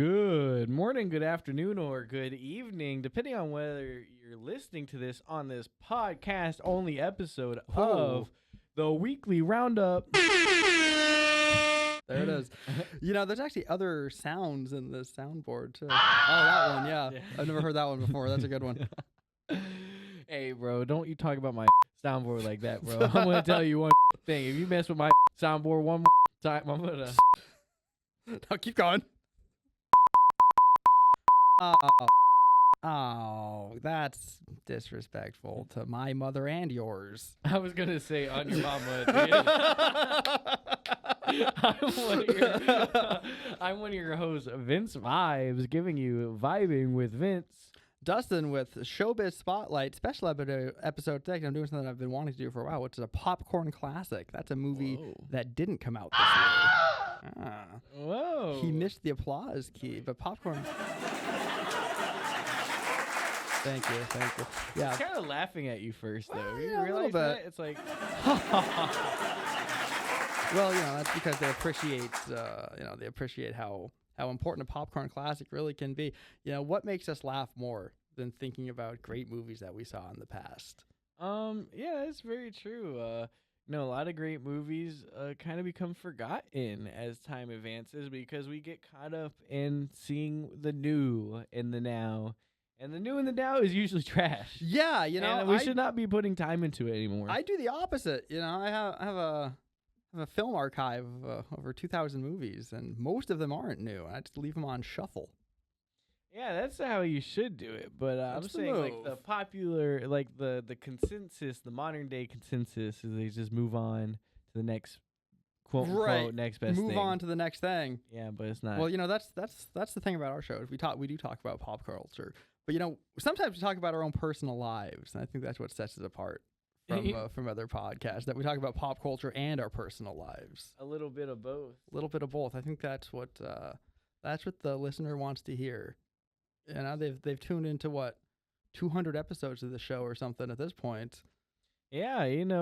Good morning, good afternoon, or good evening, depending on whether you're listening to this on this podcast only episode of the weekly Roundup. There it is. There's actually other sounds in this soundboard too. Oh, that one, yeah. I've never heard that one before. That's a good one. Hey, bro, don't you talk about my soundboard like that, bro. I'm going to tell you one thing. If you mess with my soundboard one more time, I'm going to... No, keep going. Oh, that's disrespectful to my mother and yours. I was going to say on your mama. I'm one of your hosts, Vince Vibes, giving you Vibing with Vince. Dustin with Showbiz Spotlight, special episode today. I'm doing something I've been wanting to do for a while, which is a popcorn classic. That's a movie that didn't come out this year. Whoa. He missed the applause key, but popcorn... Thank you. Yeah. I was kind of laughing at you first, though. Well, You yeah, realize a little that? bit. It's like... Well, that's because they appreciate, they appreciate how important a popcorn classic really can be. What makes us laugh more than thinking about great movies that we saw in the past? Yeah, that's very true. A lot of great movies kind of become forgotten as time advances because we get caught up in seeing the new in the now. And the new in the now is usually trash. Yeah, and we should not be putting time into it anymore. I do the opposite. I have a film archive of over 2,000 movies, and most of them aren't new. I just leave them on shuffle. Yeah, that's how you should do it. But I'm saying like the popular, like the consensus, the modern day consensus is they just move on to the next quote unquote next best thing. Move on to the next thing. Yeah, but it's not. Well, that's the thing about our show is we do talk about pop culture. But, sometimes we talk about our own personal lives, and I think that's what sets us apart from other podcasts, that we talk about pop culture and our personal lives. A little bit of both. A little bit of both. I think that's what the listener wants to hear. They've tuned into, 200 episodes of the show or something at this point. Yeah, it's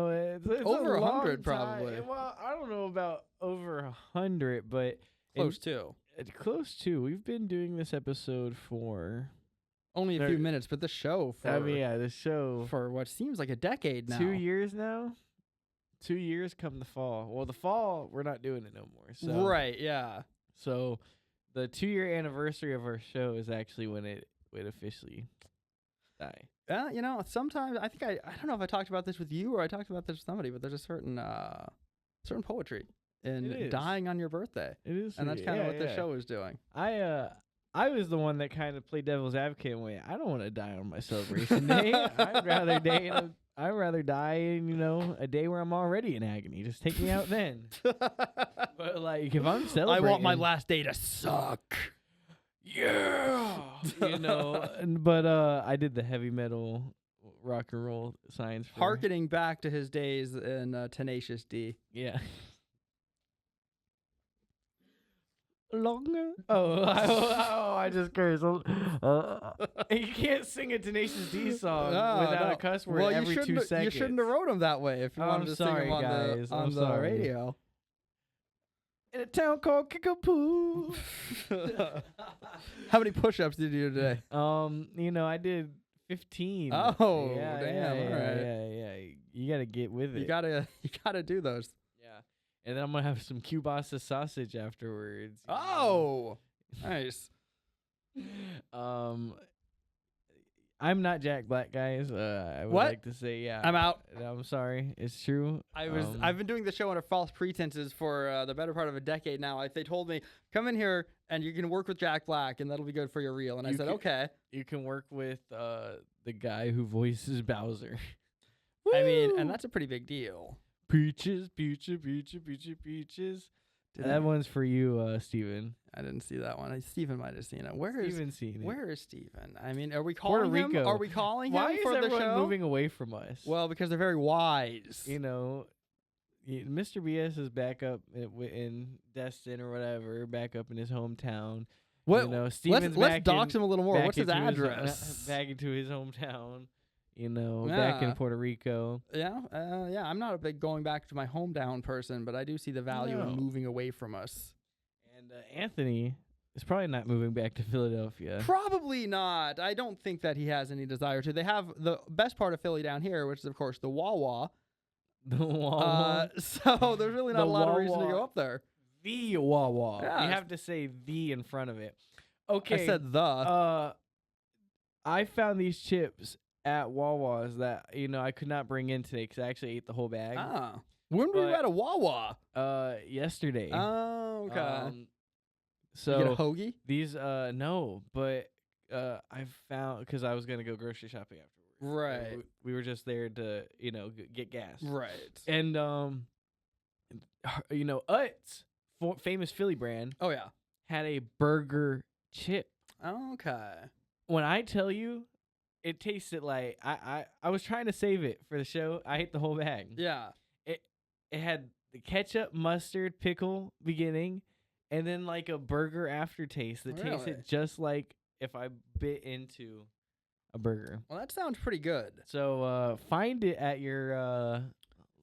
over 100 probably. Well, I don't know about over 100, but... Close to. Close to. We've been doing this episode for... Only a few minutes, but the show the show for what seems like a decade now. 2 years now. 2 years come the fall. Well, the fall we're not doing it no more. So right, yeah. So the 2-year anniversary of our show is actually when it would officially die. Sometimes I think I don't know if I talked about this with you or I talked about this with somebody, but there's a certain poetry in dying on your birthday. It is, and that's kind of what this show is doing. I was the one that kind of played devil's advocate and went, I don't want to die on my celebration day. I'd rather die in, a day where I'm already in agony. Just take me out then. But like if I'm celebrating, I want my last day to suck. Yeah. But I did the heavy metal rock and roll signs for harkening back to his days in Tenacious D. Yeah. Longer? I just cursed. You can't sing a Tenacious D song without a cuss word every 2 seconds. You shouldn't have wrote them that way if you wanted to sing them on the radio. In a town called Kickapoo. How many push-ups did you do today? I did 15. Oh, yeah, damn! All right. Yeah. You gotta get with it. You gotta do those. And then I'm going to have some kielbasa sausage afterwards. Oh, nice. I'm not Jack Black, guys. I would like to say, yeah. I'm out. I'm sorry. It's true. I've been doing the show under false pretenses for the better part of a decade now. They told me, come in here and you can work with Jack Black and that'll be good for your reel. And I said, okay. You can work with the guy who voices Bowser. I mean, and that's a pretty big deal. Peaches. That one's for you, Steven. I didn't see that one. Steven might have seen it. Where is Steven? I mean, are we calling him? Are we calling him for the show? Why is everyone moving away from us? Well, because they're very wise. Mr. BS is back up in Destin or whatever, back up in his hometown. What? Let's dox him a little more. What's his address? Back into his hometown. Back in Puerto Rico. Yeah, I'm not a big going back to my hometown person, but I do see the value in moving away from us. And Anthony is probably not moving back to Philadelphia. Probably not. I don't think that he has any desire to. They have the best part of Philly down here, which is, of course, the Wawa. The Wawa. So there's really not a lot of reason to go up there. The Wawa. Yeah, you have to say the in front of it. Okay. I said the. I found these chips at Wawa's that, I could not bring in today because I actually ate the whole bag. Ah. When were you at a Wawa? Yesterday. Oh, okay. So you get a hoagie? These, no, but I found, because I was going to go grocery shopping afterwards. Right. We were just there to, get gas. Right. And, Utz, famous Philly brand. Oh, yeah. Had a burger chip. Okay. When I tell you, it tasted like I was trying to save it for the show. I ate the whole bag. Yeah. It had the ketchup, mustard, pickle beginning, and then like a burger aftertaste that tasted just like if I bit into a burger. Well, that sounds pretty good. So find it at your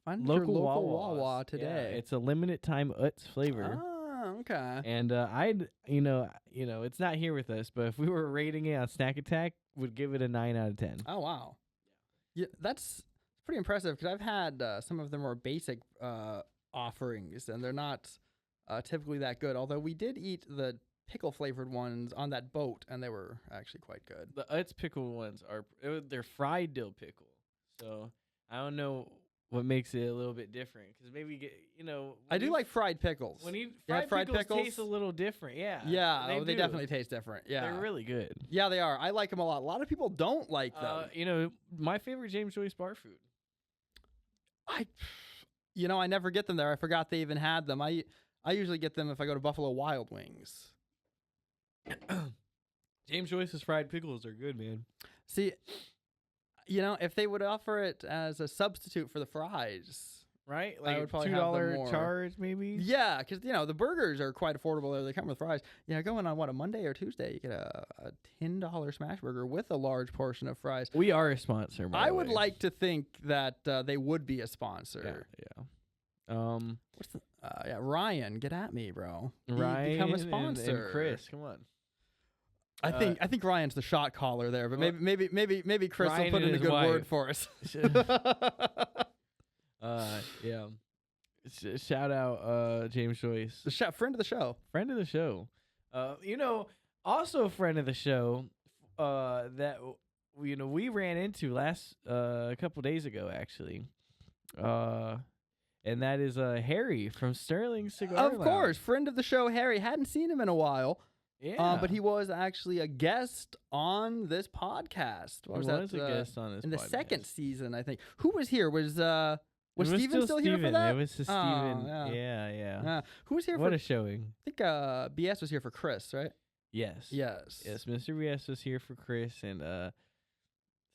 local Wawa today. Yeah, it's a limited time Utz flavor. Okay. And I'd, it's not here with us, but if we were rating it on Snack Attack, would give it a 9 out of 10. Oh, wow. Yeah, that's pretty impressive because I've had some of the more basic offerings, and they're not typically that good. Although we did eat the pickle-flavored ones on that boat, and they were actually quite good. The Utz pickle ones they're fried dill pickle. So I don't know what makes it a little bit different, because maybe I do like fried pickles. When you fried pickles taste a little different, yeah. Yeah, they definitely taste different. Yeah, they're really good. Yeah, they are. I like them a lot. A lot of people don't like them. My favorite James Joyce bar food. I never get them there. I forgot they even had them. I usually get them if I go to Buffalo Wild Wings. James Joyce's fried pickles are good, man. See, if they would offer it as a substitute for the fries, right? Like I would probably $2 charge, maybe. Yeah, because the burgers are quite affordable there. They come with fries. Yeah, going on a Monday or Tuesday, you get a $10 smash burger with a large portion of fries. We are a sponsor. I would like to think that they would be a sponsor. Yeah. Ryan, get at me, bro. Ryan, become a sponsor. And Chris, come on. I think Ryan's the shot caller there, but maybe Chris Ryan will put in a good word for us. Yeah. Shout out James Joyce, friend of the show. Friend of the show. Also a friend of the show. That we ran into a couple days ago actually. And that is Harry from Sterling Cigar Lounge. Of course, friend of the show, Harry. Hadn't seen him in a while. Yeah. But he was actually a guest on this podcast. He was a guest on this in the podcast. Second season, I think. Who was here? Was Steven still Steven. here for that? It was Steven. Yeah. Who was here What a showing. I think BS was here for Chris, right? Yes. Yes, Mr. BS was here for Chris, and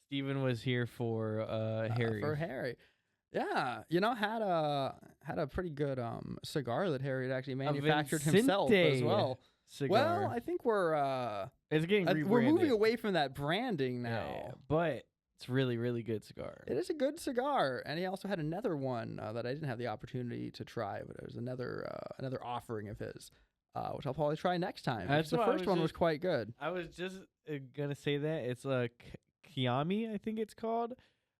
Steven was here for Harry. For Harry. Yeah, had a pretty good cigar that Harry had actually manufactured himself as well. Cigar. Well, I think it's getting rebranded. We're moving away from that branding now. Yeah, but it's really, really good cigar. It is a good cigar, and he also had another one that I didn't have the opportunity to try, but it was another offering of his, which I'll probably try next time. The first one was quite good. I was just gonna say that it's Kiami, I think it's called.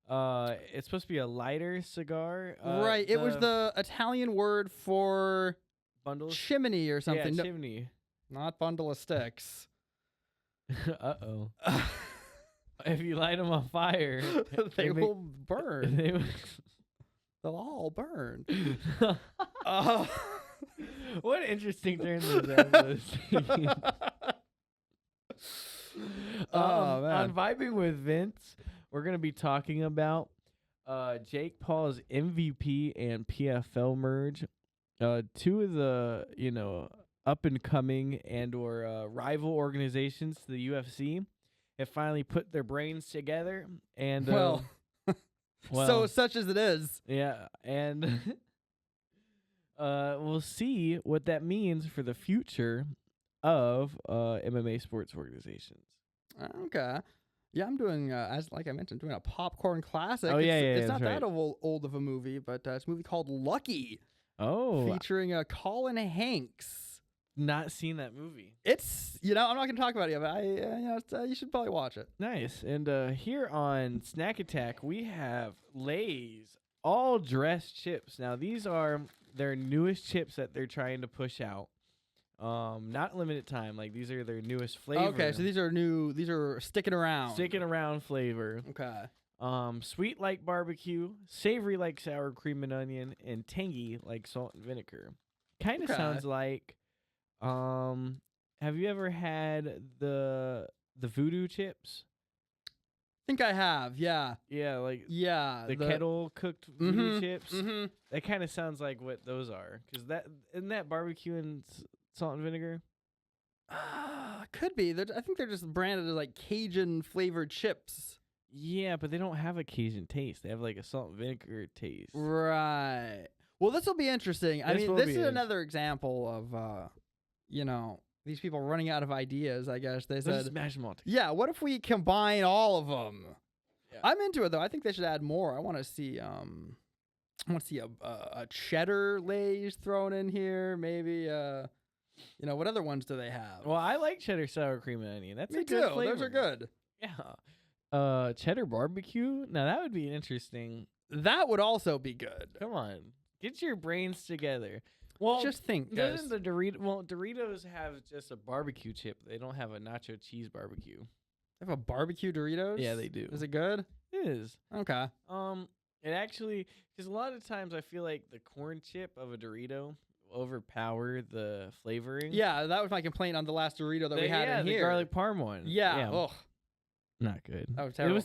It's supposed to be a lighter cigar. Right. It was the Italian word for bundles? Chimney or something. Yeah, chimney. Not bundle of sticks. Uh-oh. If you light them on fire, they will burn. They'll all burn. What an interesting turn this episode. On Vibing with Vince, we're going to be talking about Jake Paul's MVP and PFL merge. Two of the, up-and-coming and or rival organizations to the UFC have finally put their brains together. And well, so such as it is. Yeah, and we'll see what that means for the future of MMA sports organizations. Okay. Yeah, I'm doing, like I mentioned, doing a popcorn classic. Oh, It's not that old of a movie, but it's a movie called Lucky. Oh. Featuring Colin Hanks. not seen that movie. It's, I'm not going to talk about it yet, but you should probably watch it. Nice. And here on Snack Attack, we have Lay's all dressed chips. Now, these are their newest chips that they're trying to push out. Not limited time. Like, these are their newest flavor. Okay, so these are new. These are sticking around. Sticking around flavor. Okay. Sweet like barbecue, savory like sour cream and onion, and tangy like salt and vinegar. Kind of sounds like, have you ever had the voodoo chips? I think I have, yeah. Yeah, like the kettle cooked voodoo chips. Mm-hmm. That kind of sounds like what those are, because isn't that barbecue and salt and vinegar? Could be. I think they're just branded as like Cajun flavored chips. Yeah, but they don't have a Cajun taste. They have like a salt and vinegar taste. Right. Well, this will be interesting. I mean, this is another example of, these people running out of ideas, I guess. They said, smash them all together. Yeah, what if we combine all of them? Yeah. I'm into it, though. I think they should add more. I want to see a cheddar Lay's thrown in here. Maybe, what other ones do they have? Well, I like cheddar sour cream and onion. That's Me a good too. flavor. Those are good. Yeah. Cheddar barbecue? Now, that would be interesting. That would also be good. Come on. Get your brains together. Well, just think, guys. Doesn't the Doritos have just a barbecue chip? They don't have a nacho cheese barbecue. They have a barbecue Doritos? Yeah, they do. Is it good? It is. Okay. It actually, because a lot of times I feel like the corn chip of a Dorito overpower the flavoring. Yeah, that was my complaint on the last Dorito that we had in here. The garlic parm one. Yeah. Ugh. Not good. That was terrible.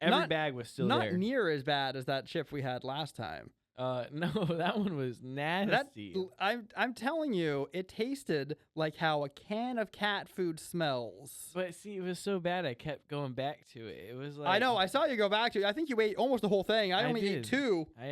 Every bag was still there. Not near as bad as that chip we had last time. No, that one was nasty. I'm telling you, it tasted like how a can of cat food smells. But see, it was so bad I kept going back to it. It was like, I know, I saw you go back to it. I think you ate almost the whole thing. I only ate 2. I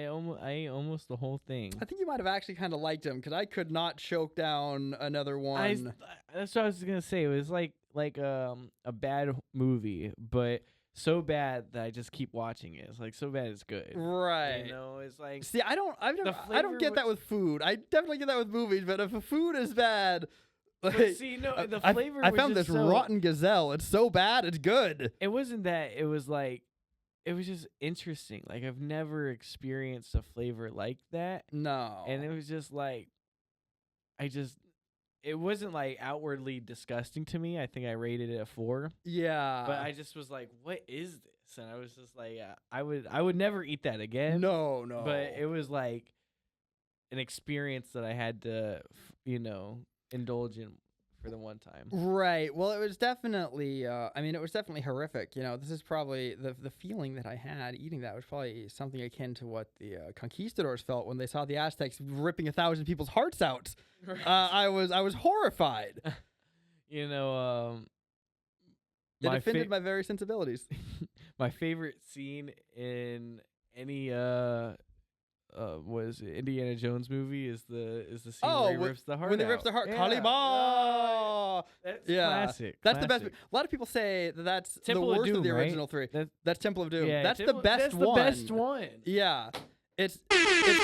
ate almost the whole thing. I think you might have actually kind of liked them, because I could not choke down another one. That's what I was gonna say. It was like a bad movie, but so bad that I just keep watching it. It's like so bad it's good. Right. It's like, see, I don't get that with food. I definitely get that with movies, but if a food is bad, like, but see, no, the flavor. I found this rotten gazelle. It's so bad, it's good. It wasn't that. It was like, it was just interesting. Like, I've never experienced a flavor like that. No. And it was just like, it wasn't like outwardly disgusting to me. I think I rated it a 4. Yeah. But I just was like, what is this? And I was just like, I would never eat that again. No. But it was like an experience that I had to, indulge in for the one time. Right. Well, it was definitely, it was definitely horrific. This is probably the feeling that I had eating that was probably something akin to what the conquistadors felt when they saw the Aztecs ripping 1,000 people's hearts out. Right. I was horrified. It offended my very sensibilities. My favorite scene in any was Indiana Jones movie is the scene where he rips the heart when he out. rips the heart. Yeah. Kalima! That's classic. That's the best. A lot of people say that's Temple the worst of Doom, the right? original 3. That's Temple of Doom. Yeah, that's the best one. That's the best one. Yeah. It's Temple of Doom,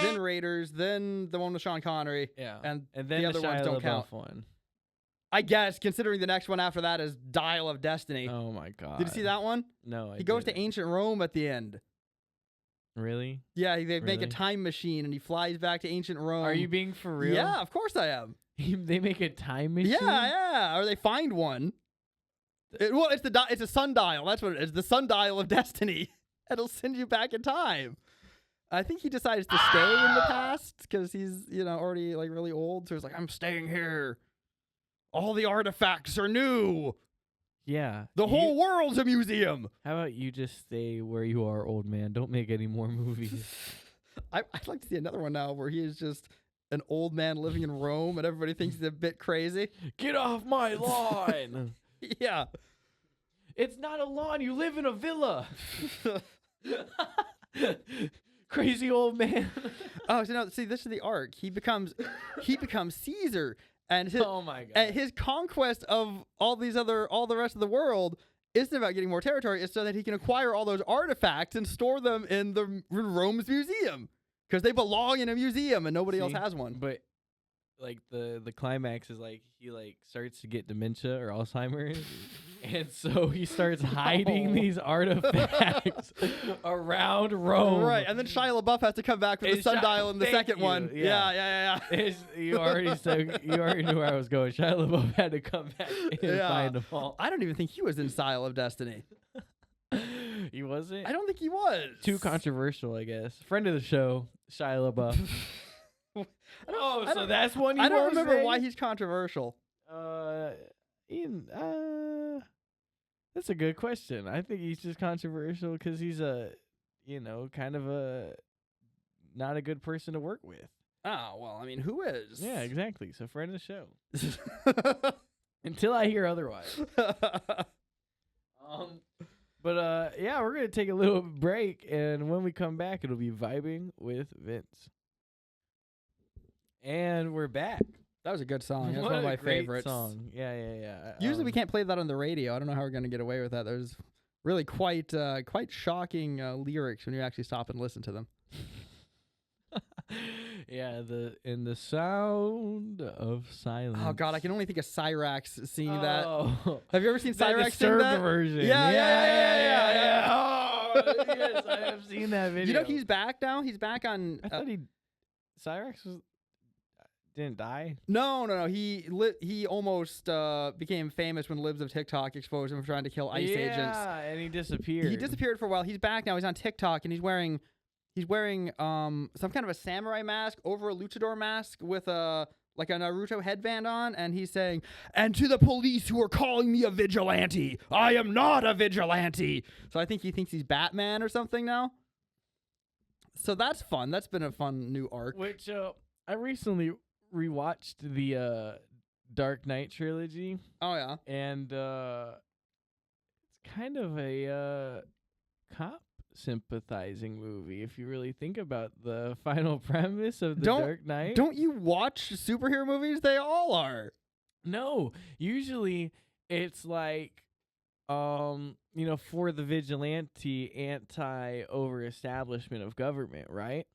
then Raiders, then the one with Sean Connery. Yeah. And then the other ones don't count. One. I guess, considering the next one after that is Dial of Destiny. Oh my god. Did you see that one? No, He goes to ancient Rome at the end. Really? Yeah, they make a time machine and he flies back to ancient Rome. Are you being for real? Yeah, of course I am. They make a time machine? Yeah. Or they find one. It's a sundial. That's what it is. The sundial of destiny. It'll send you back in time. I think he decides to stay in the past because he's, already like really old. So he's like, I'm staying here. All the artifacts are new. Yeah. The whole world's a museum. How about you just stay where you are, old man? Don't make any more movies. I'd like to see another one now where he is just an old man living in Rome and everybody thinks he's a bit crazy. Get off my lawn. Yeah. It's not a lawn. You live in a villa. Crazy old man. Oh, so no, see, this is the arc. He becomes Caesar. And his, oh my god! And his conquest of all the rest of the world isn't about getting more territory. It's so that he can acquire all those artifacts and store them in Rome's museum because they belong in a museum and nobody else has one. But like the climax is like he like starts to get dementia or Alzheimer's, and so he starts hiding No. these artifacts around Rome. Right, and then Shia LaBeouf has to come back with the And sundial in the thank second you, one. yeah. Yeah. You already said you already knew where I was going. Shia LaBeouf had to come back and find them all. I don't even think he was in Style of Destiny. He wasn't. I don't think he was. Too controversial, I guess. Friend of the show, Shia LaBeouf. So that's one. I don't remember say? why he's controversial. Ian, that's a good question. I think he's just controversial because he's kind of a not a good person to work with. Oh, well, I mean, who is? Yeah, exactly. So friend of the show. Until I hear otherwise. But yeah, we're gonna take a little break, and when we come back, it'll be vibing with Vince. And we're back. That was a good song. That's What one of a my great favorites. song. Yeah. Usually we can't play that on the radio. I don't know how we're going to get away with that. There's really quite shocking lyrics when you actually stop and listen to them. Yeah, the sound of silence. Oh God, I can only think of Cyrax singing that. Oh. Have you ever seen That Cyrax sing disturbed that? version. Yeah. Oh, yes, I have seen that video. You know he's back now. He's back on. I thought Cyrax didn't die. No. He almost became famous when Libs of TikTok exposed him for trying to kill ICE agents. Yeah, and he disappeared. He disappeared for a while. He's back now. He's on TikTok and he's wearing some kind of a samurai mask over a luchador mask with a Naruto headband on, and he's saying, "And to the police who are calling me a vigilante, I am not a vigilante." So I think he thinks he's Batman or something now. So that's fun. That's been a fun new arc. Which I recently rewatched the Dark Knight trilogy. Oh yeah. And it's kind of a cop sympathizing movie if you really think about the final premise of the Dark Knight. Don't you watch superhero movies? They all are. No, usually it's like for the vigilante anti-over-establishment of government, right?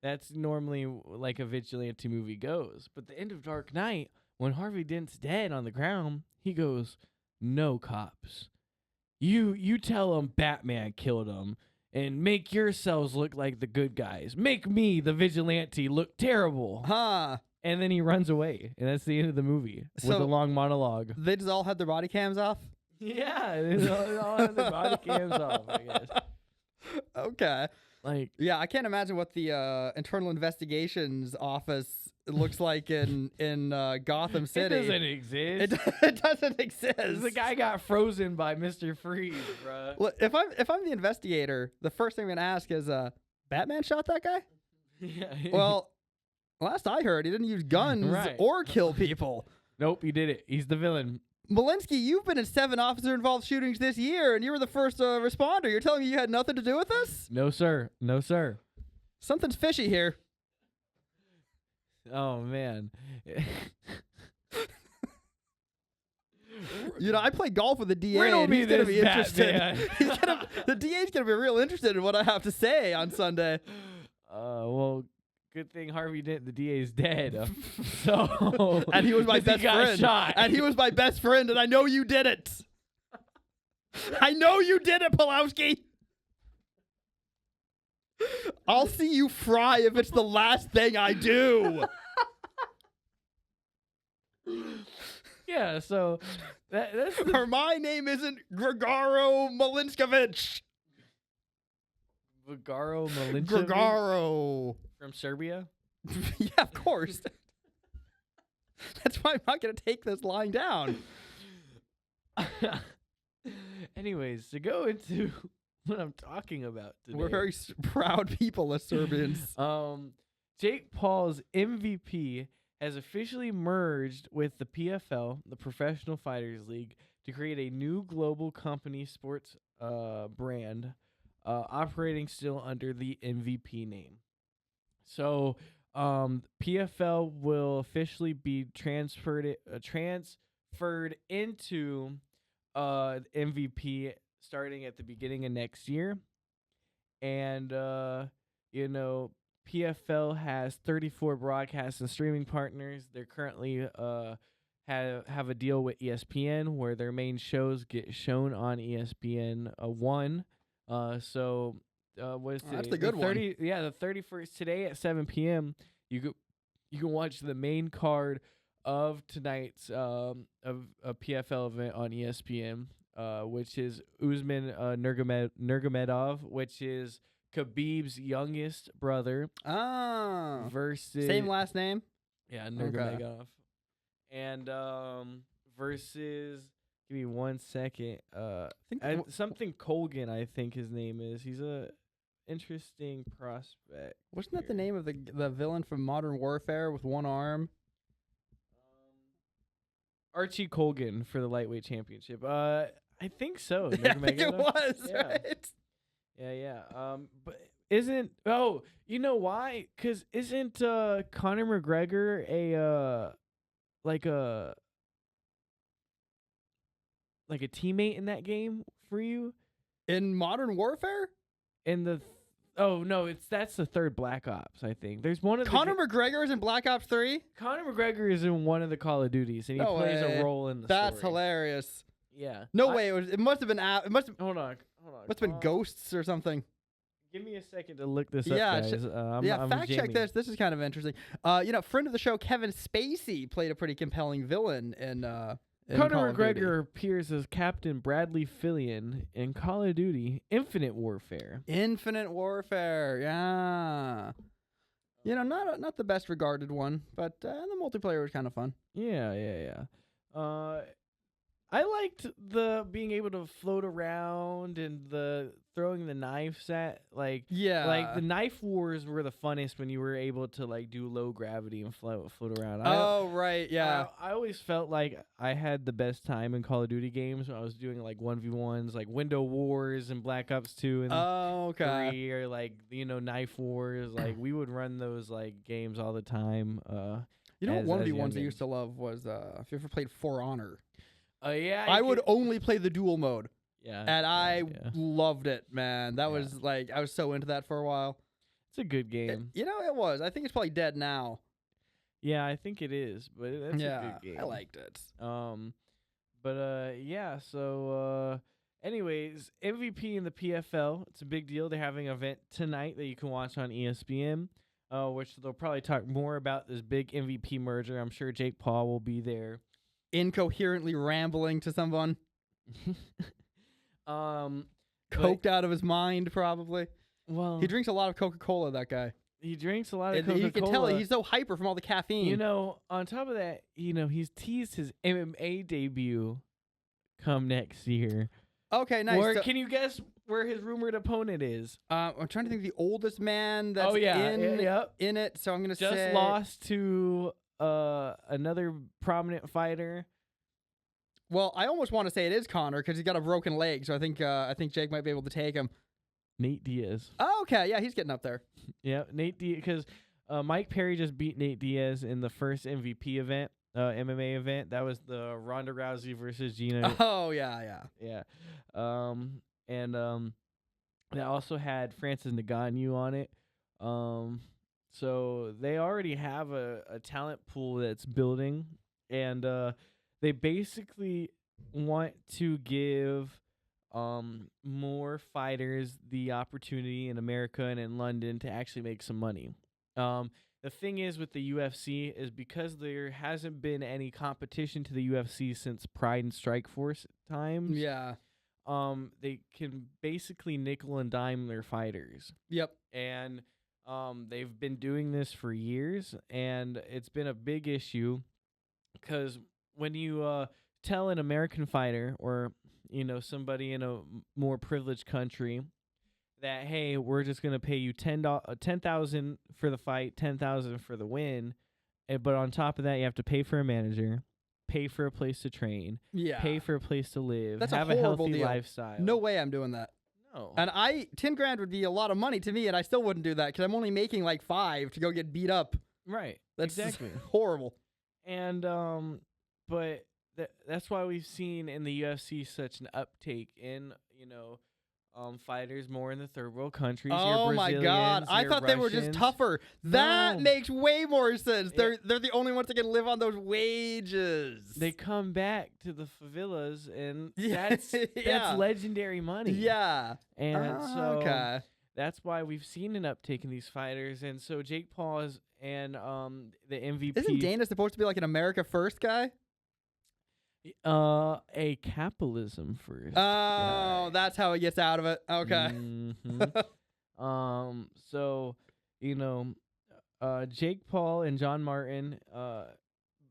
That's normally like a vigilante movie goes. But the end of Dark Knight, when Harvey Dent's dead on the ground, he goes, "No cops. You tell them Batman killed him and make yourselves look like the good guys. Make me, the vigilante, look terrible." Huh. And then he runs away. And that's the end of the movie with a long monologue. They just all had their body cams off? Yeah, they all have their body cams off, I guess. Okay. Like, yeah, I can't imagine what the internal investigations office looks like in Gotham City. It doesn't exist. It doesn't exist. The guy got frozen by Mr. Freeze, bro. Look, if I'm the investigator, the first thing I'm gonna ask is, Batman shot that guy? Yeah. Well, last I heard, he didn't use guns Right. or kill people. Nope, he did it. He's the villain. Malinsky, you've been in 7 officer-involved shootings this year, and you were the first responder. You're telling me you had nothing to do with this? No, sir. No, sir. Something's fishy here. Oh, man. I play golf with the DA, Riddle and me he's going to this, be interested. Batman. The DA's going to be real interested in what I have to say on Sunday. Well, good thing Harvey Dent, the DA, is dead. So, and he was my 'cause he best got friend. shot. And he was my best friend, and I know you did it. I know you did it, Pulowski. I'll see you fry if it's the last thing I do. Yeah, so that's the Or my name isn't Grigaro Malinskovich. Vigaro Malinkovic Grigaro. from Serbia. Yeah, of course. That's why I'm not going to take this lying down. Anyways, to go into what I'm talking about today. We're very proud people as Serbians. Jake Paul's MVP has officially merged with the PFL, the Professional Fighters League, to create a new global company sports brand, operating still under the MVP name. So, PFL will officially be transferred into MVP starting at the beginning of next year, and PFL has 34 broadcast and streaming partners. They're currently have a deal with ESPN where their main shows get shown on ESPN one. What is That's it? the good one. Yeah, the 31st today at 7 p.m. You can watch the main card of tonight's of a PFL event on ESPN, which is Usman Nurmagomedov, which is Khabib's youngest brother. Ah, versus same last name. Yeah, Nurmagomedov, and versus. Give me 1 second. Something Colgan, I think his name is. He's a interesting prospect. Wasn't that the name of the villain from Modern Warfare with one arm? Archie Colgan for the lightweight championship. I think so. Yeah, I think it was, yeah. right? Yeah. But isn't you know why? 'Cause isn't Conor McGregor a teammate in that game for you? In Modern Warfare? In the that's the third Black Ops, I think. There's one of Conor McGregor is in Black Ops 3? Conor McGregor is in one of the Call of Duties, and he plays a role in the That's story. hilarious. Yeah. No way. It must have been Hold on. Must have been Ghosts or something. Give me a second to look this up, guys. I'm fact check jamming. this. This is kind of interesting. Friend of the show Kevin Spacey played a pretty compelling villain in Conor Call of Duty. McGregor appears as Captain Bradley Fillion in Call of Duty Infinite Warfare. Infinite Warfare, yeah. Not the best regarded one, but the multiplayer was kind of fun. Yeah. I liked the being able to float around and the throwing the knives at like the knife wars were the funnest when you were able to like do low gravity and float around. Right, yeah. I always felt like I had the best time in Call of Duty games when I was doing like 1v1s, like Window Wars and Black Ops 2 and 3, or like knife wars. Like we would run those like games all the time. One of the ones I used to love was if you ever played For Honor. Yeah, I would only play the dual mode. Yeah, and I loved it, man. That was like I was so into that for a while. It's a good game. It was. I think it's probably dead now. Yeah, I think it is, but it's a good game. I liked it. So anyways, MVP in the PFL. It's a big deal. They're having an event tonight that you can watch on ESPN. Which they'll probably talk more about this big MVP merger. I'm sure Jake Paul will be there. Incoherently rambling to someone. Coked out of his mind, probably. Well, he drinks a lot of Coca-Cola, that guy. He drinks a lot of Coca-Cola. You can tell he's so hyper from all the caffeine. On top of that, he's teased his MMA debut come next year. Okay, nice. Can you guess where his rumored opponent is? I'm trying to think of the oldest man that's in it, so I'm going to say... Just lost to another prominent fighter. Well, I almost want to say it is Conor because he's got a broken leg, so I think Jake might be able to take him. Nate Diaz. Oh, okay, yeah, he's getting up there. Yeah, Nate Diaz, because Mike Perry just beat Nate Diaz in the first MVP event, MMA event. That was the Ronda Rousey versus Gina. Oh, yeah. They also had Francis Ngannou on it. So they already have a talent pool that's building, and they basically want to give more fighters the opportunity in America and in London to actually make some money. The thing is with the UFC is because there hasn't been any competition to the UFC since Pride and Strikeforce times. Yeah. They can basically nickel and dime their fighters. Yep. And they've been doing this for years, and it's been a big issue because when you tell an American fighter or somebody in a more privileged country that, hey, we're just gonna pay you $10,000 for the fight, $10,000 for the win, but on top of that, you have to pay for a manager, pay for a place to train, pay for a place to live, have a healthy lifestyle. No way I'm doing that. No. And $10,000 would be a lot of money to me, and I still wouldn't do that because I'm only making like $5 to go get beat up. Right. That's exactly horrible. And but that's why we've seen in the UFC such an uptake in fighters more in the third world countries. Oh your my God! Brazilians, I your thought they were just Russians. tougher. That No. makes way more sense. Yeah. They're the only ones that can live on those wages. They come back to the favelas, and Yeah. that's Yeah. legendary money. Yeah. And so Okay. that's why we've seen an uptick in these fighters. And so Jake Paul is, and the MVP. Isn't Dana supposed to be like an America First guy? A capitalism first. Oh, that's how he gets out of it. Okay. So, Jake Paul and John Martin,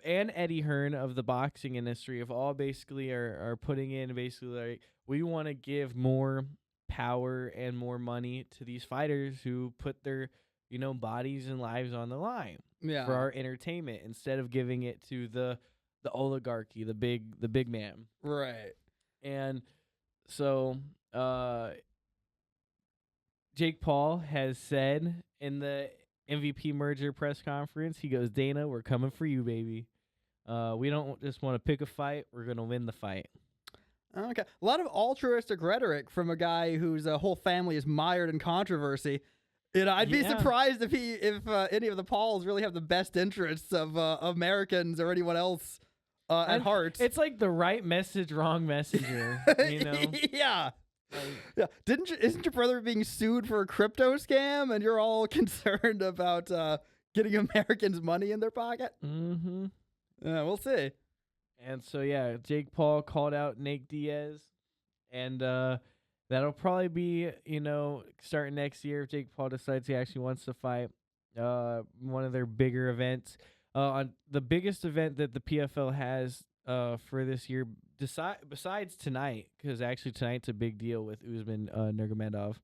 and Eddie Hearn of the boxing industry have all basically are putting in basically like, we want to give more power and more money to these fighters who put their, bodies and lives on the line Yeah. for our entertainment instead of giving it to the oligarchy, the big man. Right. And so Jake Paul has said in the MVP merger press conference, he goes, Dana, we're coming for you, baby. We don't just want to pick a fight. We're going to win the fight. Okay. A lot of altruistic rhetoric from a guy whose whole family is mired in controversy. I'd be surprised if any of the Pauls really have the best interests of Americans or anyone else at heart. It's like the right message, wrong messenger. Yeah. Yeah. Isn't your brother being sued for a crypto scam, and you're all concerned about getting Americans money in their pocket? Mm-hmm. Yeah, we'll see. And so Jake Paul called out Nate Diaz, and that'll probably be starting next year if Jake Paul decides he actually wants to fight. One of their bigger events, on the biggest event that the PFL has for this year, besides tonight, because actually tonight's a big deal with Usman Nurmagomedov,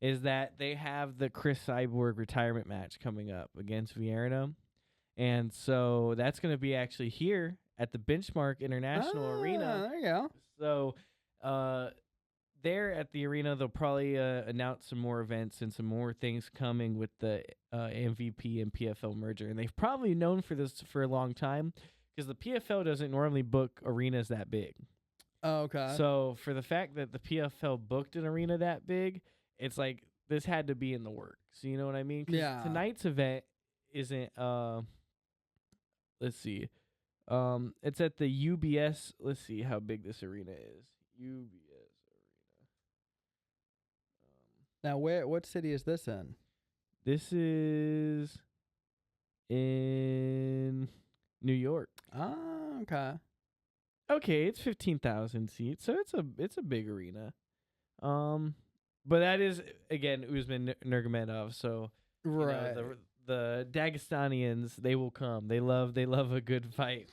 is that they have the Chris Cyborg retirement match coming up against Vieira. And so that's going to be actually here at the Benchmark International Arena. There you go. So there at the arena, they'll probably announce some more events and some more things coming with the MVP and PFL merger. And they've probably known for this for a long time because the PFL doesn't normally book arenas that big. Oh, okay. So for the fact that the PFL booked an arena that big, it's like this had to be in the works. You know what I mean? 'Cause yeah. tonight's event isn't let's see. It's at the UBS. Let's see how big this arena is. UBS Now, what city is this in? This is in New York. Oh, okay. Okay, it's 15,000 seats, so it's a big arena. But that is again Usman Nurmagomedov, so right. The Dagestanians, they will come. They love a good fight.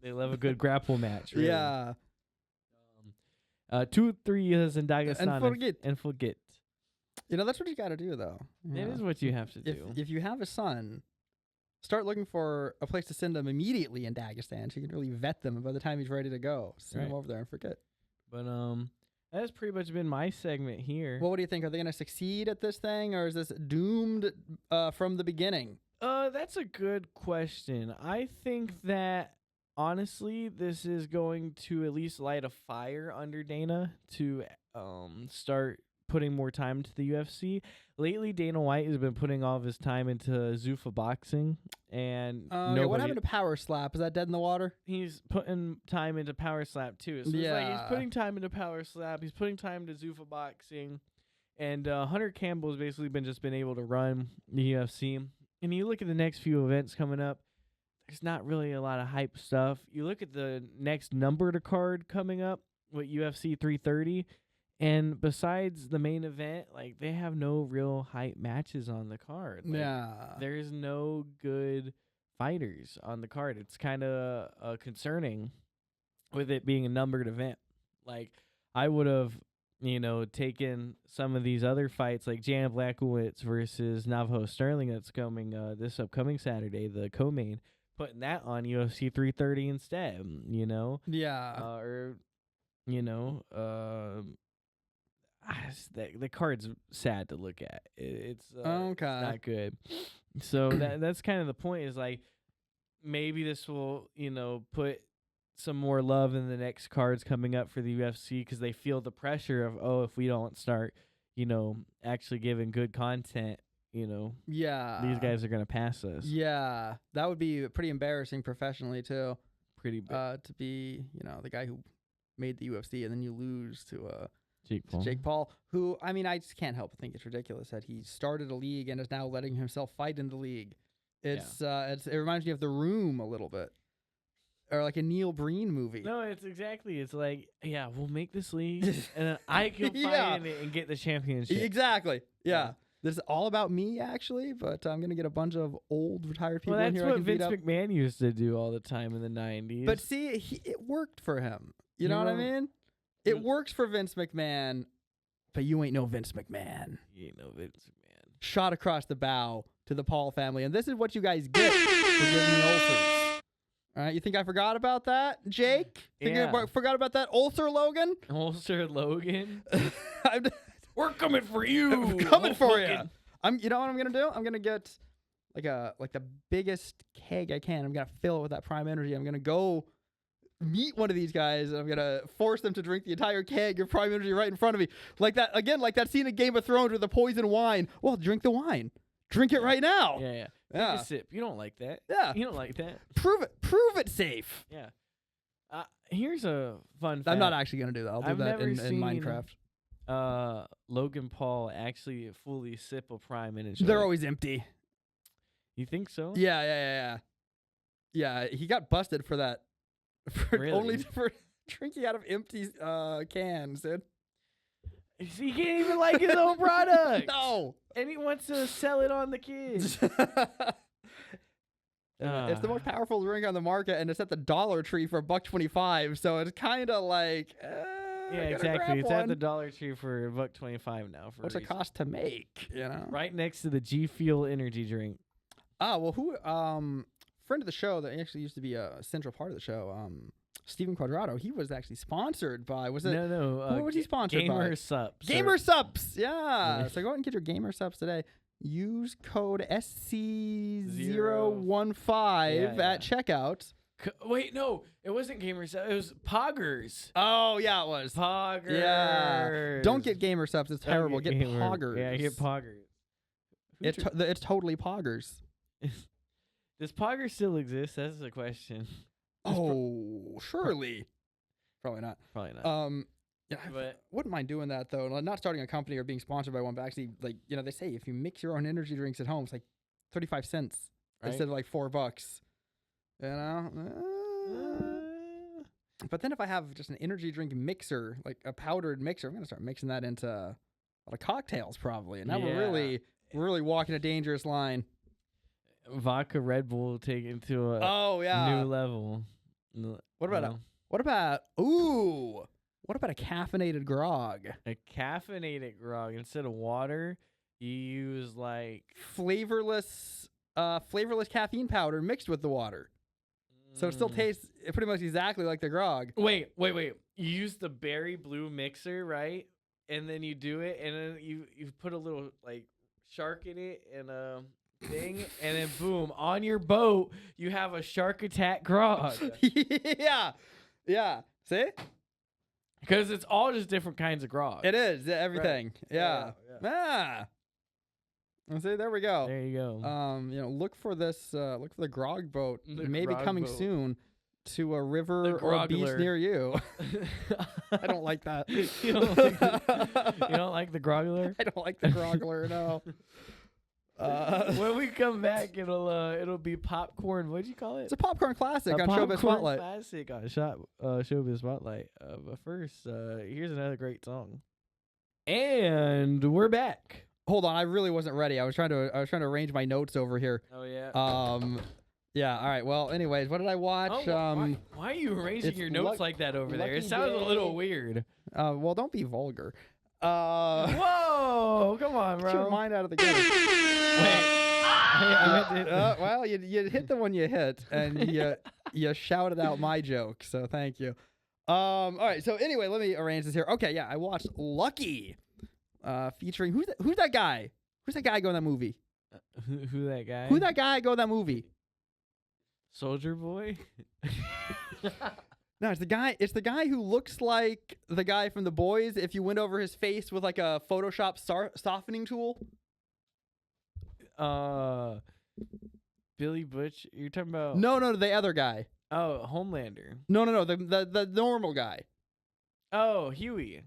They love a good grapple match. Really. Yeah. 2-3 years in Dagestan and forget. That's what you got to do, though. It is what you have to do. If you have a son, start looking for a place to send them immediately in Dagestan, so you can really vet them. And by the time he's ready to go, send him over there and forget. But that's pretty much been my segment here. Well, what do you think? Are they going to succeed at this thing, or is this doomed from the beginning? That's a good question. I think that honestly, this is going to at least light a fire under Dana to start putting more time into the UFC. Lately, Dana White has been putting all of his time into Zuffa boxing, and what happened to Power Slap? Is that dead in the water? He's putting time into Power Slap too. So it's like he's putting time into Power Slap. He's putting time into Zuffa boxing, and Hunter Campbell's basically been able to run the UFC. And you look at the next few events coming up, there's not really a lot of hype stuff. You look at the next numbered card coming up with UFC 330. And besides the main event, like, they have no real hype matches on the card. Like, there's no good fighters on the card. It's kind of concerning with it being a numbered event. Like, I would have, taken some of these other fights, like Jan Blachowicz versus Navajo Sterling that's coming this upcoming Saturday, the co-main, putting that on UFC 330 instead, the card's sad to look at. It's not good. So that's kind of the point, is like maybe this will, put some more love in the next cards coming up for the UFC because they feel the pressure of, oh, if we don't start, actually giving good content, Yeah. these guys are going to pass us. Yeah. That would be pretty embarrassing professionally, too. Pretty big. To be, the guy who made the UFC and then you lose to Jake Paul, who, I mean, I just can't help but think it's ridiculous that he started a league and is now letting himself fight in the league. It reminds me of The Room a little bit. Or like a Neil Breen movie. No, it's like, yeah, we'll make this league and then I can fight in it and get the championship. Exactly. Yeah. This is all about me, actually, but I'm going to get a bunch of old retired people in here. Well, that's what Vince McMahon used to do all the time in the 90s. But see, it worked for him. You know what I mean? It works for Vince McMahon, but you ain't no Vince McMahon. You ain't no Vince McMahon. Shot across the bow to the Paul family, and this is what you guys get for giving me ulcers. All right, you think I forgot about that, Jake? Think I forgot about that ulcer, Logan? Ulcer, Logan? We're coming for you. I'm coming for you. You know what I'm gonna do? I'm gonna get like the biggest keg I can. I'm gonna fill it with that prime energy. I'm gonna go meet one of these guys, and I'm gonna force them to drink the entire keg of prime energy right in front of me. Like that scene in Game of Thrones with the poison wine. Well, drink the wine. Drink it right now. Yeah. Take a sip. You don't like that. Yeah. You don't like that. Prove it safe. Yeah. Here's a fun fact. I'm not actually gonna do that. I'll do that in Minecraft. Logan Paul actually fully sip a prime energy. They're always empty. You think so? Yeah. Yeah, he got busted for that. Only for drinking out of empty cans, dude. He can't even like his own product. No. And he wants to sell it on the kids. It's the most powerful drink on the market, and it's at the Dollar Tree for $1.25. So it's kind of like, yeah, exactly. It's at the Dollar Tree for $1.25 now. What's it cost to make? Right next to the G Fuel energy drink. Well, who? Friend of the show that actually used to be a central part of the show. Steven Quadrado, he was actually sponsored by, was it? No. What was he sponsored by? Gamer Sups. Gamer Sups, yeah. So go ahead and get your Gamer Sups today. Use code SC015 at checkout. Wait, no. It wasn't Gamer Sups. It was Poggers. Oh, yeah, it was. Poggers. Yeah. Don't get Gamer Sups. It's terrible. Get Poggers. Yeah, get Poggers. It's totally Poggers. Does Poggers still exist? That's the question. Surely. Probably not. Yeah, but wouldn't mind doing that though. Not starting a company or being sponsored by one, but actually, like, they say if you mix your own energy drinks at home, it's like 35 cents instead of like $4. But then if I have just an energy drink mixer, like a powdered mixer, I'm gonna start mixing that into a lot of cocktails probably, and now we're really walking a dangerous line. Vodka Red Bull take it to a new level. What about a caffeinated grog? A caffeinated grog. Instead of water, you use like flavorless caffeine powder mixed with the water. So it still tastes pretty much exactly like the grog. Wait. You use the berry blue mixer, right? And then you do it, and then you put a little like shark in it and thing, and then boom, on your boat you have a shark attack grog. Yeah. See? Because it's all just different kinds of grog. It is everything. Right. Yeah. See, there we go. There you go. Look for this. Look for the grog boat. Maybe coming soon to a river or a beach near you. I don't like that. You don't like the grogler? I don't like the grogler. No. When we come back, it'll be popcorn. What'd you call it? It's a popcorn classic on Showbiz Spotlight. Classic on Showbiz Spotlight. But first, here's another great song. And we're back. Hold on, I really wasn't ready. I was trying to arrange my notes over here. Oh yeah. Yeah. All right. Well, anyways, what did I watch? Why are you arranging your notes like that over there? It sounds a little weird. Well, don't be vulgar. Whoa! Come on, bro. Get your mind out of the gutter. Well, you hit the one you hit, and you shouted out my joke. So thank you. All right. So anyway, let me arrange this here. Okay. Yeah, I watched Lucky, featuring who's that guy? Who's that guy going that movie? Who that guy? Who that guy go that movie? Soldier Boy. No, it's the guy. It's the guy who looks like the guy from The Boys. If you went over his face with like a Photoshop softening tool. Billy Butch. You're talking about? No, the other guy. Oh, Homelander. No, the normal guy. Oh, Huey.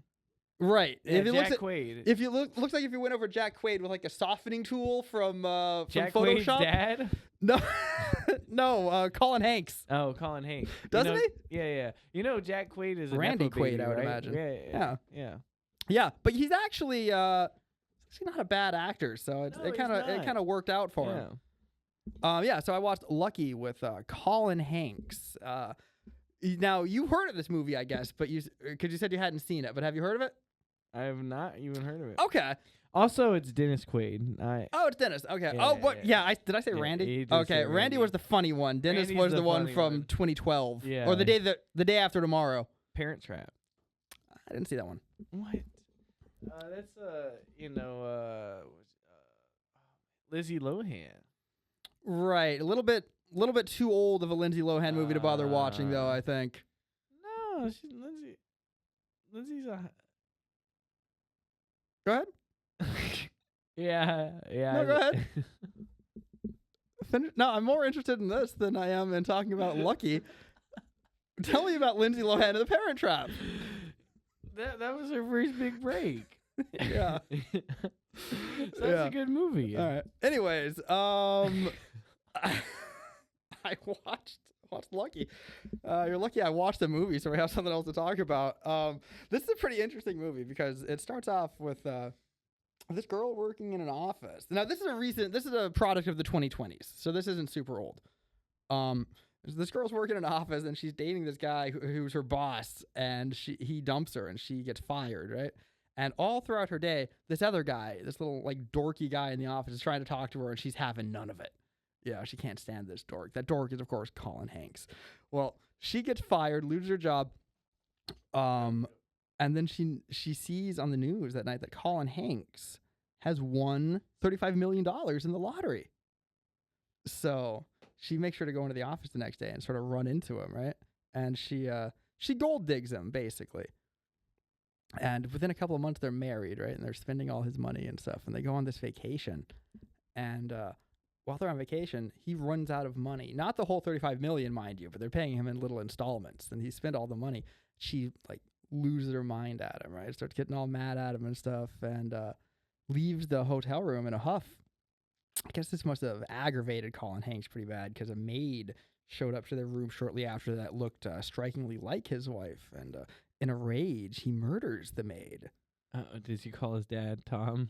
Right. Yeah, if it Jack looks Quaid. if you looks like if you went over Jack Quaid with like a softening tool from Jack Photoshop. Quaid's dad? No, no, Colin Hanks. Oh, Colin Hanks. Doesn't he? Yeah. You know, Jack Quaid is a Randy Nepo Quaid, baby, I would right? imagine. Yeah. Yeah, but he's actually not a bad actor, so No, it he's not. kind of worked out for him. Yeah, so I watched Lucky with Colin Hanks. Now you heard of this movie, I guess, but you said you hadn't seen it, but have you heard of it? I have not even heard of it. Okay. Also, it's Dennis Quaid. Oh, it's Dennis. Okay. Yeah, did I say Yeah, Randy? he did Okay, say Randy Randy. was the funny one. Dennis Randy's was the the one funny from one. 2012. Yeah. Or the day after tomorrow. Parent Trap. I didn't see that one. What? That's Lizzie Lohan. Right. A little bit too old of a Lindsay Lohan movie to bother watching, though, I think. No, Lindsay. Lindsay's a. Go ahead. Yeah. No, go ahead. No, I'm more interested in this than I am in talking about Lucky. Tell me about Lindsay Lohan and The Parent Trap. That was her first big break. Yeah. That's a good movie. All right. Anyways, I watched Lucky. You're lucky I watched the movie, so we have something else to talk about. This is a pretty interesting movie because it starts off with this girl working in an office. Now, this is a product of the 2020s, so this isn't super old. This girl's working in an office and she's dating this guy who's her boss, and he dumps her and she gets fired, right? And all throughout her day, this other guy, this little like dorky guy in the office, is trying to talk to her, and she's having none of it. Yeah, she can't stand this dork. That dork is, of course, Colin Hanks. Well, she gets fired, loses her job, and then she sees on the news that night that Colin Hanks has won $35 million in the lottery. So she makes sure to go into the office the next day and sort of run into him, right? And she gold digs him, basically. And within a couple of months, they're married, right? And they're spending all his money and stuff. And they go on this vacation. And while they're on vacation, he runs out of money. Not the whole $35 million, mind you, but they're paying him in little installments. And he spent all the money. She like loses her mind at him, right? Starts getting all mad at him and stuff, and leaves the hotel room in a huff. I guess this must have aggravated Colin Hanks pretty bad because a maid showed up to their room shortly after that looked strikingly like his wife. And in a rage, he murders the maid. Does he call his dad Tom?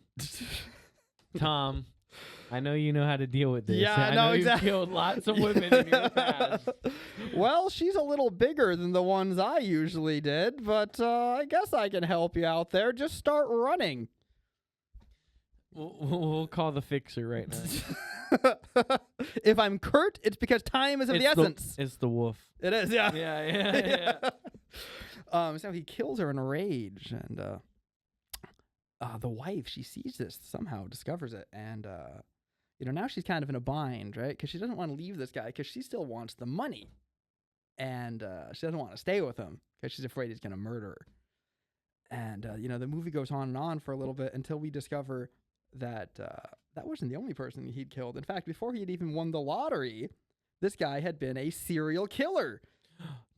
Tom, I know you know how to deal with this. Yeah, I know exactly. You've killed lots of women in your past. Well, she's a little bigger than the ones I usually did, but I guess I can help you out there. Just start running. We'll call the fixer right now. If I'm Kurt, it's because time is of the essence. It's the wolf. It is, yeah. Yeah. So he kills her in a rage, and the wife, she sees this, somehow discovers it, and now she's kind of in a bind, right? Because she doesn't want to leave this guy because she still wants the money, and she doesn't want to stay with him because she's afraid he's going to murder her. And the movie goes on and on for a little bit until we discover that that wasn't the only person he'd killed. In fact, before he had even won the lottery, this guy had been a serial killer.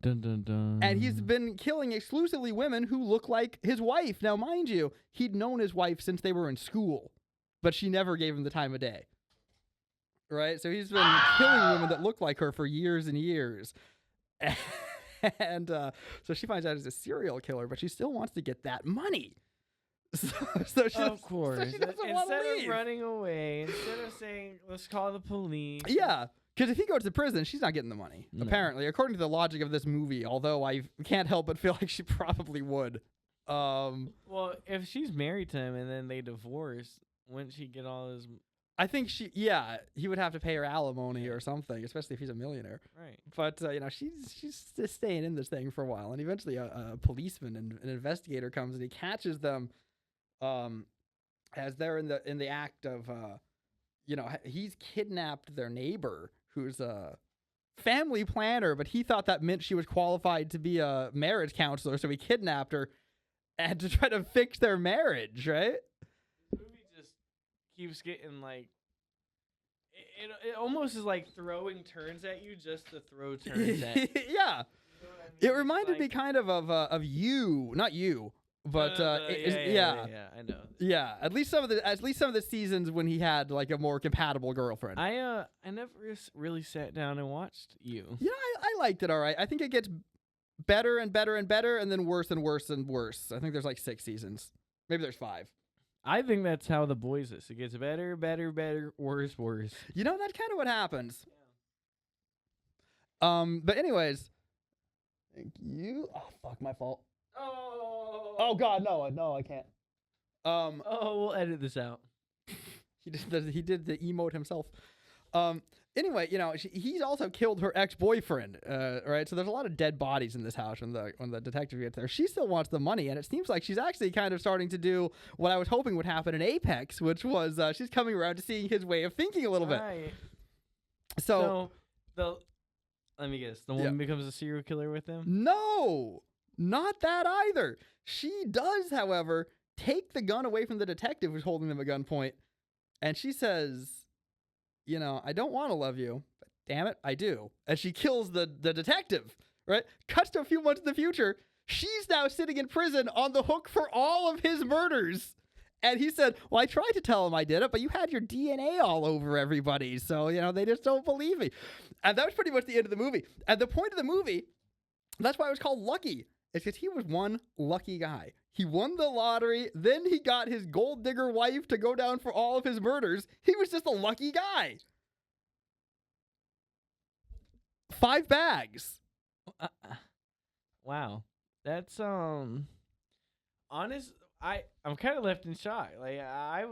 Dun, dun, dun. And he's been killing exclusively women who look like his wife. Now, mind you, he'd known his wife since they were in school, but she never gave him the time of day. Right? So he's been killing women that look like her for years and years. And so she finds out he's a serial killer, but she still wants to get that money. So she of course. So she doesn't want to Instead leave. of running away, instead of saying, let's call the police. Yeah. Because if he goes to prison, she's not getting the money, No. apparently, according to the logic of this movie, although I can't help but feel like she probably would. Well, if she's married to him and then they divorce, wouldn't she get all his... I think he would have to pay her alimony or something, especially if he's a millionaire. Right. But, she's just staying in this thing for a while, and eventually a policeman and an investigator comes and he catches them as they're in the act of, he's kidnapped their neighbor who's family planner, but he thought that meant she was qualified to be a marriage counselor, so he kidnapped her and to try to fix their marriage, right? This movie just keeps getting like it almost is like throwing turns at you just to throw turns at you. Yeah. You know what I mean? It reminded me kind of you, not you, but yeah, I know. yeah. At least some of the seasons when he had like a more compatible girlfriend. I never really sat down and watched you. Yeah, I liked it all right. I think it gets better and better and better, and then worse and worse and worse. I think there's like 6 seasons. Maybe there's 5. I think that's how The Boys is. It gets better, better, better, worse, worse. You know, that's kind of what happens. But anyways, thank you. Oh fuck, my fault. Oh God, no, I can't. We'll edit this out. He did the emote himself. Anyway, you know, he's also killed her ex-boyfriend, right? So there's a lot of dead bodies in this house when the detective gets there. She still wants the money, and it seems like she's actually kind of starting to do what I was hoping would happen in Apex, which was she's coming around to seeing his way of thinking a little bit. Right. So let me guess, the woman becomes a serial killer with him? No, not that either. She does, however, take the gun away from the detective who's holding them at gunpoint, and she says, you know, I don't want to love you, but damn it, I do. And she kills the detective, right? Cuts to a few months in the future. She's now sitting in prison on the hook for all of his murders. And he said, well, I tried to tell him I did it, but you had your DNA all over everybody. So, you know, they just don't believe me. And that was pretty much the end of the movie. And the point of the movie, that's why it was called Lucky. It's because he was one lucky guy. He won the lottery. Then he got his gold digger wife to go down for all of his murders. He was just a lucky guy. 5 bags. Wow. That's honest. I'm kind of left in shock. Like I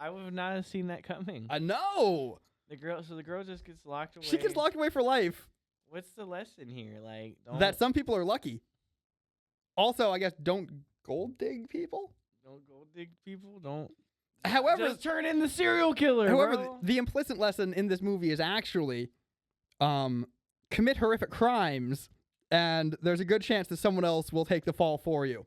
would not have seen that coming. I know. The girl just gets locked away. She gets locked away for life. What's the lesson here? Like that some people are lucky. Also, I guess don't gold dig people. Don't gold dig people. Don't. However, just turn in the serial killer. However, bro. The implicit lesson in this movie is actually, commit horrific crimes, and there's a good chance that someone else will take the fall for you.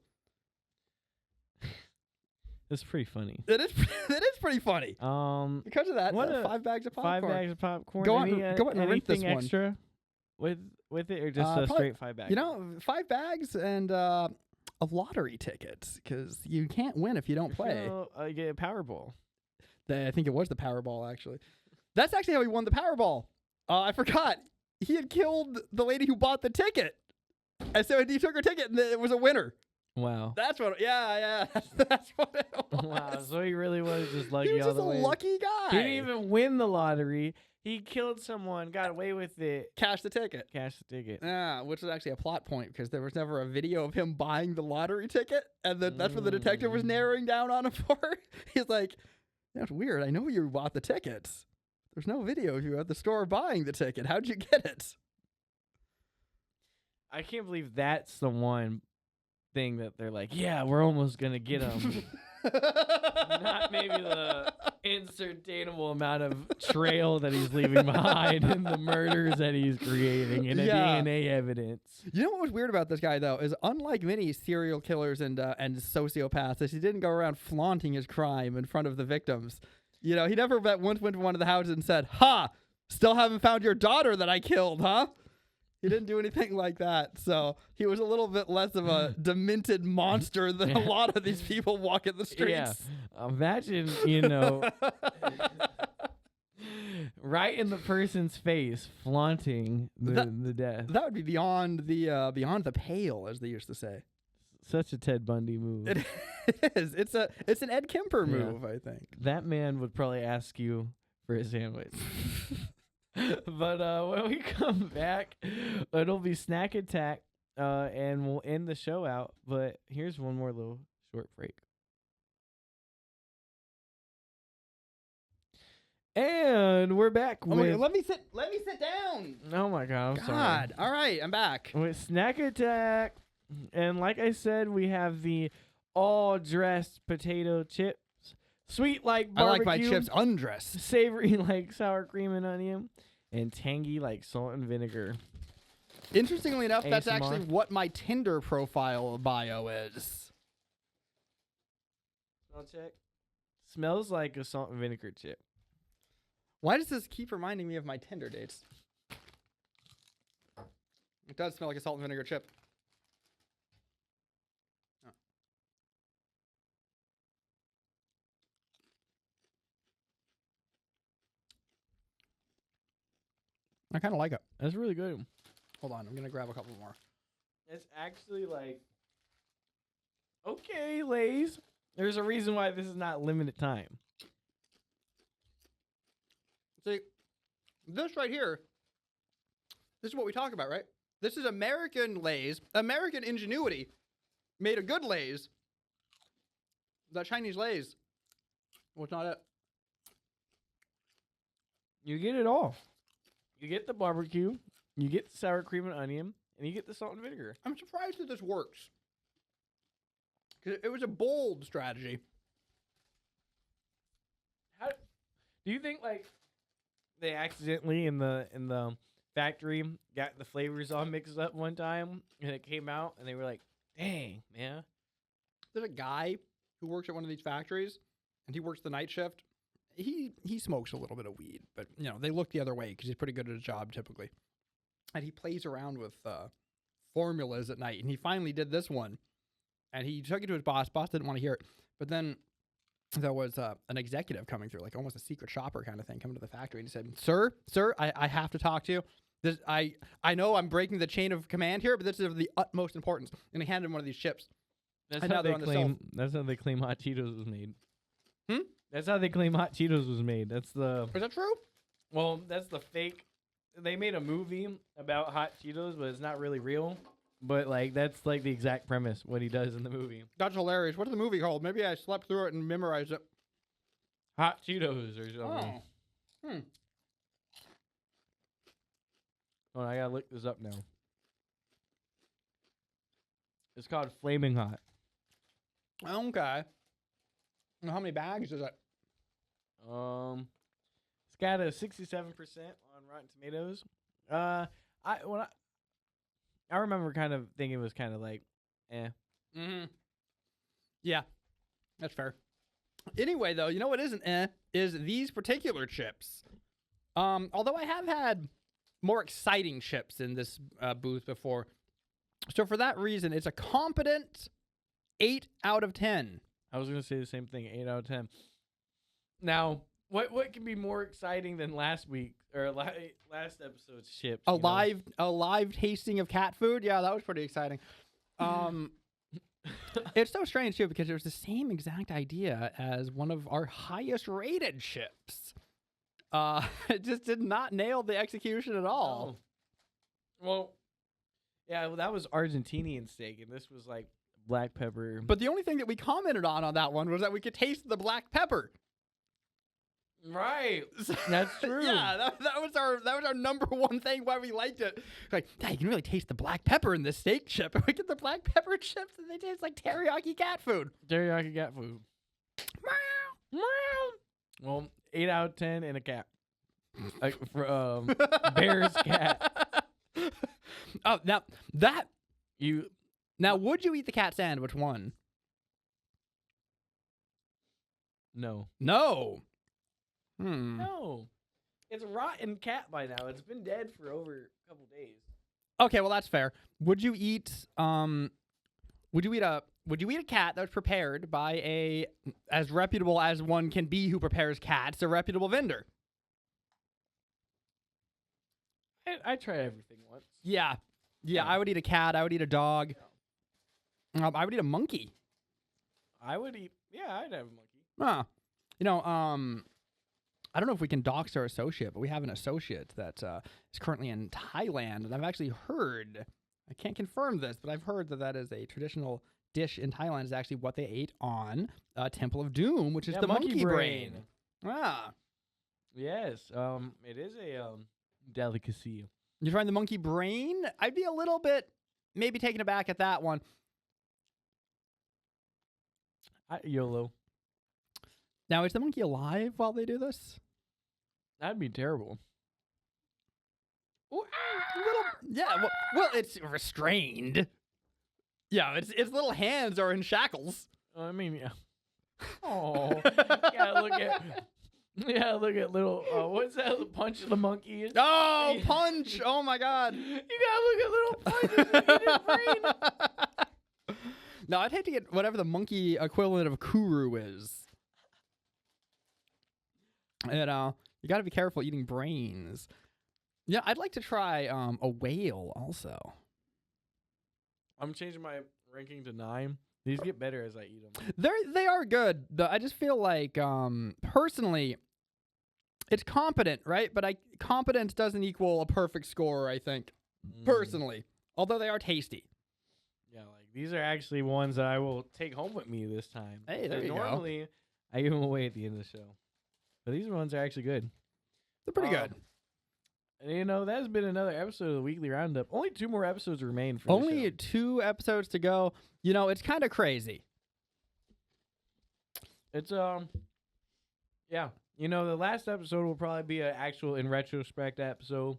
It's pretty funny. It is pretty funny. Because of that, 5 bags of popcorn. 5 bags of popcorn. Go out and rent this one. Extra with it, or just probably, straight 5 bags? You know, 5 bags and a lottery ticket, because you can't win if you don't play. You get a Powerball. I think it was the Powerball, actually. That's actually how he won the Powerball. I forgot. He had killed the lady who bought the ticket. And so he took her ticket, and it was a winner. Wow. That's what, yeah. That's what it was. Wow, so he really was just lucky. He was just all the way. a lucky guy. He didn't even win the lottery. He killed someone, got away with it. Cashed the ticket. Yeah, which was actually a plot point, because there was never a video of him buying the lottery ticket, and that's what the detective was narrowing down on him for. He's like, that's weird. I know you bought the tickets. There's no video of you at the store buying the ticket. How'd you get it? I can't believe that's the one thing that they're like, yeah, we're almost gonna get him. Not maybe the incertainable amount of trail that he's leaving behind and the murders that he's creating and the DNA evidence. You know what was weird about this guy, though, is unlike many serial killers and sociopaths, is he didn't go around flaunting his crime in front of the victims. You know, he never once went to one of the houses and said, ha, still haven't found your daughter that I killed, huh? He didn't do anything like that. So he was a little bit less of a demented monster than a lot of these people walking the streets. Yeah. Imagine, you know, right in the person's face, flaunting the death. That would be beyond the pale, as they used to say. Such a Ted Bundy move. It is. It's an Ed Kemper move, I think. That man would probably ask you for a sandwich. But when we come back, it'll be Snack Attack, and we'll end the show out. But here's one more little short break. And we're back with... Let me sit down. Oh, my God. I'm sorry. sorry. All right, I'm back. With Snack Attack. And like I said, we have the all-dressed potato chips. Sweet like barbecue. I like my chips undressed. Savory like sour cream and onion. and tangy like salt and vinegar. Interestingly enough, that's ASMR. actually what my Tinder profile bio is. Smell check. Smells like a salt and vinegar chip. Why does this keep reminding me of my Tinder dates? It does smell like a salt and vinegar chip. Oh. I kind of like it. That's really good. Hold on, I'm going to grab a couple more. It's actually like, okay, Lay's. There's a reason why this is not limited time. See, this right here, this is what we talk about, right? This is American Lay's. American ingenuity made a good Lay's. That Chinese Lay's was not it. You get it all. You get the barbecue, you get the sour cream and onion, and you get the salt and vinegar. I'm surprised that this works. 'Cause it was a bold strategy. How do you think like they accidentally in the factory got the flavors all mixed up one time and it came out and they were like, "Dang, man." There's a guy who works at one of these factories, and he works the night shift. He smokes a little bit of weed, but you know they look the other way because he's pretty good at his job typically. And he plays around with formulas at night, and he finally did this one. And he took it to his boss. Boss didn't want to hear it, but then there was an executive coming through, like almost a secret shopper kind of thing, coming to the factory, and he said, "Sir, I have to talk to you. This I know I'm breaking the chain of command here, but this is of the utmost importance." And he handed him one of these chips. That's And how now they're they on the claim. That's how they claim Hot Cheetos was made. Hmm? That's how they claim Hot Cheetos was made. That's the Is that true? that's the fake. They made a movie about Hot Cheetos, but it's not really real. But like that's like the exact premise what he does in the movie. That's hilarious. What's the movie called? Maybe I slept through it and memorized it. Hot Cheetos or something. Oh. Oh, I gotta look this up now. It's called Flaming Hot. Okay. Now, how many bags is it? It's got a 67% on Rotten Tomatoes. I remember kind of thinking it was kind of like, eh. Mm-hmm. Yeah, that's fair. Anyway, though, you know what isn't is these particular chips. Although I have had more exciting chips in this booth before. So for that reason, it's a competent 8 out of 10. I was gonna say the same thing, 8 out of 10. Now, what can be more exciting than last week or last episode's chips? A live tasting of cat food. Yeah, that was pretty exciting. It's so strange too because it was the same exact idea as one of our highest rated chips. It just did not nail the execution at all. No. Well, yeah, that was Argentinian steak, and this was like black pepper. But the only thing that we commented on that one was that we could taste the black pepper. Right, that's true. Yeah, that was our number one thing why we liked it. Like, yeah, you can really taste the black pepper in this steak chip. We get the black pepper chips, and they taste like teriyaki cat food. Teriyaki cat food. Meow. Well, 8 out of 10 and a cat. Like for Bear's cat. Oh, now You would you eat the cat sandwich one? no. No. No. It's a rotten cat by now. It's been dead for over a couple days. Okay, well that's fair. Would you eat a cat that was prepared by a as reputable as one can be who prepares cats, a reputable vendor? I tried everything once. Yeah. I would eat a cat. I would eat a dog. I would eat a monkey. I would eat. Yeah, I'd have a monkey. Huh. I don't know if we can dox our associate, but we have an associate that is currently in Thailand, and I've actually heard. I can't confirm this, but I've heard that is a traditional dish in Thailand. Is actually what they ate on Temple of Doom, which is the monkey brain. Ah. Yes. It is a delicacy. You're trying the monkey brain? I'd be a little bit maybe taken aback at that one. YOLO. Now, is the monkey alive while they do this? That'd be terrible. Well, it's restrained. Yeah, its little hands are in shackles. I mean, yeah. Oh, look at little. What's that? Punch the monkey. Oh, Punch! Oh my God! You gotta look at little Punch in his brain. No, I'd hate to get whatever the monkey equivalent of Kuru is. You know, you got to be careful eating brains. Yeah, I'd like to try a whale also. I'm changing my ranking to 9. These get better as I eat them. They are good. I just feel like personally, it's competent, right? But competence doesn't equal a perfect score, I think, personally. Although they are tasty. Yeah, like these are actually ones that I will take home with me this time. Hey, there you go. Normally, I give them away at the end of the show. But these ones are actually good. They're pretty good. And, you know, that's been another episode of the Weekly Roundup. Only 2 more episodes remain for Only the show. 2 episodes to go. You know, it's kind of crazy. It's, yeah. You know, the last episode will probably be an actual in retrospect episode.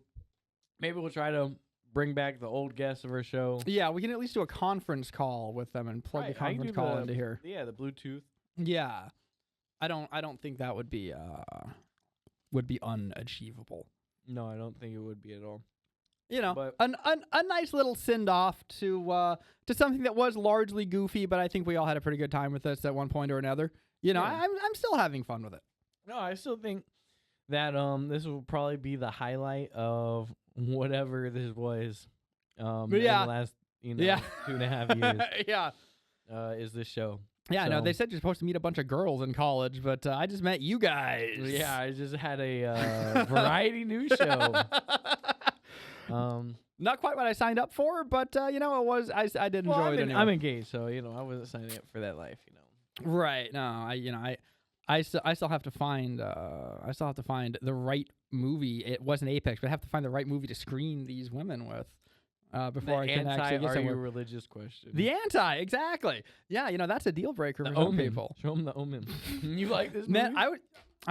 Maybe we'll try to bring back the old guests of our show. Yeah, we can at least do a conference call with them and plug the conference call into here. Yeah, the Bluetooth. Yeah. I don't think that would be unachievable. No, I don't think it would be at all. You know, but a nice little send off to something that was largely goofy, but I think we all had a pretty good time with this at one point or another. You know, yeah. I'm still having fun with it. No, I still think that this will probably be the highlight of whatever this was. In the last 2.5 years. Yeah, is this show. Yeah, so, no, they said you're supposed to meet a bunch of girls in college, but I just met you guys. Yeah, I just had a variety news show. Not quite what I signed up for, but you know, it was. I did enjoy it anyway. I'm engaged, so you know, I wasn't signing up for that life. You know, right? No, I still have to find the right movie. It wasn't Apex, but I have to find the right movie to screen these women with. Before I can actually get somewhere. Religious question. The anti, exactly. Yeah, you know, that's a deal breaker for some people. Show them The Omen. You like this movie? Man, I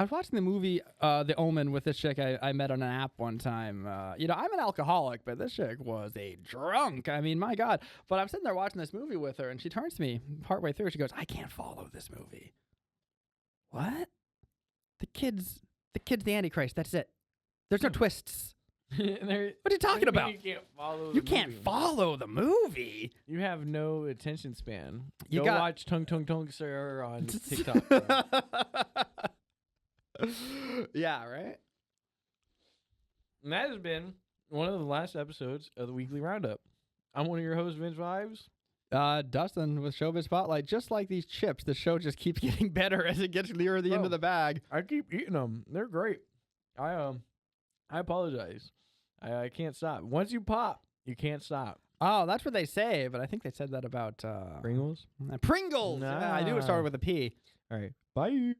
was watching the movie The Omen with this chick I met on an app one time. You know, I'm an alcoholic, but this chick was a drunk. I mean, my God. But I'm sitting there watching this movie with her, and she turns to me partway through. She goes, "I can't follow this movie." What? The kid's the Antichrist. That's it. There's no twists. What are you talking about? You can't can't follow the movie. You have no attention span. You Go watch Tung Tung Tung Sir on TikTok. Yeah, right? And that has been one of the last episodes of the Weekly Roundup. I'm one of your hosts, Vince Vibes. Dustin with Showbiz Spotlight. Just like these chips, the show just keeps getting better as it gets nearer the end of the bag. I keep eating them. They're great. I apologize. I can't stop. Once you pop, you can't stop. Oh, that's what they say, but I think they said that about Pringles? Pringles! Nah. Yeah, I knew it started with a P. All right. Bye.